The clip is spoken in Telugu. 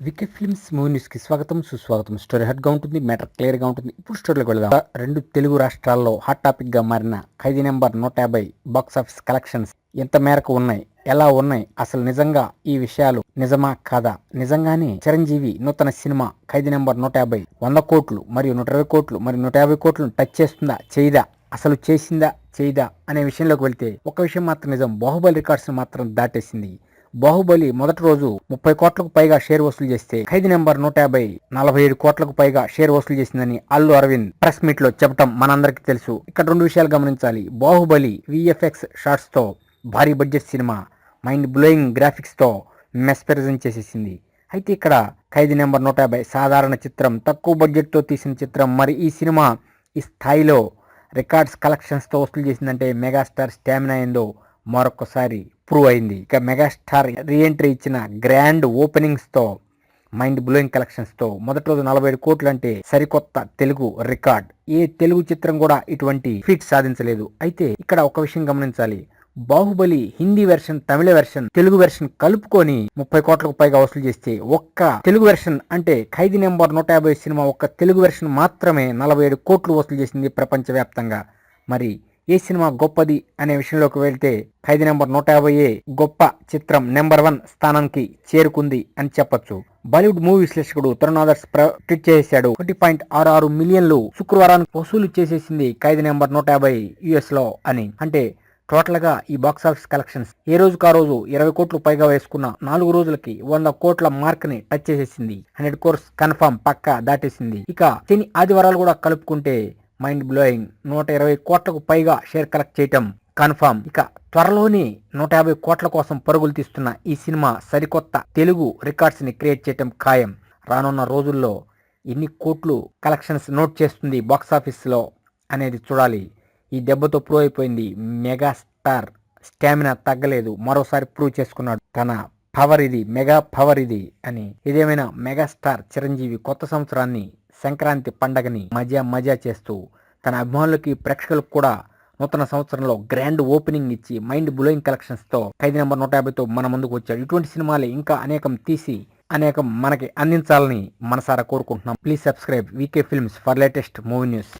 వికే ఫిల్మ్స్ మూవీ న్యూస్ కి స్వాగతం సుస్వాగతం. స్టోరీ హట్ గా ఉంటుంది, మ్యాటర్ క్లియర్ గా ఉంటుంది. ఇప్పుడు స్టోరీలోకి వెళ్దాం. రెండు తెలుగు రాష్ట్రాల్లో హాట్ టాపిక్ గా మారిన ఖైదీ నెంబర్ 150 బాక్స్ ఆఫీస్ కలెక్షన్స్ ఎంత మేరకు ఉన్నాయి, ఎలా ఉన్నాయి, అసలు నిజంగా ఈ విషయాలు నిజమా కాదా, నిజంగానే చిరంజీవి నూతన సినిమా ఖైదీ నెంబర్ 150 100 కోట్లు మరియు 120 కోట్లు మరియు 150 కోట్లను టచ్ చేస్తుందా చేయదా, అసలు చేసిందా చేయదా అనే విషయంలోకి వెళ్తే ఒక విషయం మాత్రం నిజం, బాహుబలి రికార్డ్స్ మాత్రం దాటేసింది. బాహుబలి మొదటి రోజు 30 కోట్లకు పైగా షేర్ వసూలు చేస్తే ఖైదీ నెంబర్ 150 47 కోట్లకు పైగా షేర్ వసూలు చేసిందని అల్లు అరవింద్ ప్రెస్ మీట్ లో చెప్పడం మనందరికీ తెలుసు. ఇక్కడ రెండు విషయాలు గమనించాలి. బాహుబలి విఎఫ్ఎక్స్ షాట్స్ తో భారీ budget cinema, mind blowing graphics తో మెస్పరైజింగ్ చేసేసింది. అయితే ఇక్కడ ఖైదీ నెంబర్ 150 సాధారణ చిత్రం, తక్కువ బడ్జెట్ తో తీసిన చిత్రం. మరి ఈ సినిమా ఈ స్థాయిలో రికార్డ్స్ కలెక్షన్స్ తో వసూలు చేసిందంటే మెగాస్టార్ స్టామినా ఏందో మరొకసారి ప్రూవ్ అయింది. ఇక మెగాస్టార్ రీఎంట్రీ ఇచ్చిన గ్రాండ్ ఓపెనింగ్స్ తో మైండ్ బ్లోయింగ్ కలెక్షన్స్ తో మొదటి రోజు 47 కోట్లు అంటే సరికొత్త తెలుగు రికార్డ్. ఏ తెలుగు చిత్రం కూడా ఇటువంటి ఫీట్ సాధించలేదు. అయితే ఇక్కడ ఒక విషయం గమనించాలి. బాహుబలి హిందీ వెర్షన్, తమిళ వెర్షన్, తెలుగు వెర్షన్ కలుపుకొని 30 కోట్లకు పైగా వసూలు చేస్తే ఒక్క తెలుగు వెర్షన్ అంటే ఖైదీ నెంబర్ 150 సినిమా ఒక్క తెలుగు వెర్షన్ మాత్రమే 47 కోట్లు వసూలు చేసింది ప్రపంచవ్యాప్తంగా. మరి ఏ సినిమా గొప్పది అనే విషయంలోకి వెళ్తే ఖైదీ నెంబర్ 150 గొప్ప చిత్రం నెంబర్ 1 స్థానానికి చేరుకుంది అని చెప్పొచ్చు. బాలీవుడ్ మూవీ విశ్లేషకుడు తరుణ్ ఆదర్శ్ ట్వీట్ చేశాడు, 1.66 మిలియన్లు శుక్రవారానికి వసూలు చేసేసింది ఖైదీ నెంబర్ 150 యుఎస్ లో అని. అంటే టోటల్ గా ఈ బాక్స్ ఆఫీస్ కలెక్షన్స్ ఏ రోజుకు ఆ రోజు 20 కోట్లు పైగా వేసుకున్న 4 రోజులకి 100 కోట్ల మార్క్ ని టచ్ చేసేసింది. 100 కోర్స్ కన్ఫర్మ్ పక్కా దాటేసింది. ఇక శని ఆదివారాలు కూడా కలుపుకుంటే మైండ్ బ్లోయింగ్ 120 కోట్లకు పైగా షేర్ కలెక్ట్ చేయటం కన్ఫర్మ్. ఇక త్వరలోనే 150 కోట్ల కోసం పరుగులు తీస్తున్న ఈ సినిమా సరికొత్త తెలుగు రికార్డ్స్ ని క్రియేట్ చేయటం ఖాయం. రానున్న రోజుల్లో ఎన్ని కోట్లు కలెక్షన్స్ నోట్ చేస్తుంది బాక్స్ ఆఫీస్ లో అనేది చూడాలి. ఈ దెబ్బతో ప్రూవ్ అయిపోయింది, మెగాస్టార్ స్టామినా తగ్గలేదు, మరోసారి ప్రూవ్ చేసుకున్నాడు తన పవర్ ఇది, మెగా పవర్ ఇది అని. ఇదేమైనా మెగాస్టార్ చిరంజీవి కొత్త సంవత్సరాన్ని, సంక్రాంతి పండగని మజా చేస్తూ తన అభిమానులకి, ప్రేక్షకులకు కూడా నూతన సంవత్సరంలో గ్రాండ్ ఓపెనింగ్ ఇచ్చి మైండ్ బ్లోయింగ్ కలెక్షన్స్ తో ఖైదీ నెంబర్ 150తో మన ముందుకు వచ్చాడు. ఇటువంటి సినిమాలే ఇంకా అనేకం తీసి అనేకం మనకి అందించాలని మనసారా కోరుకుంటున్నాం. Please subscribe VK films for latest movie news.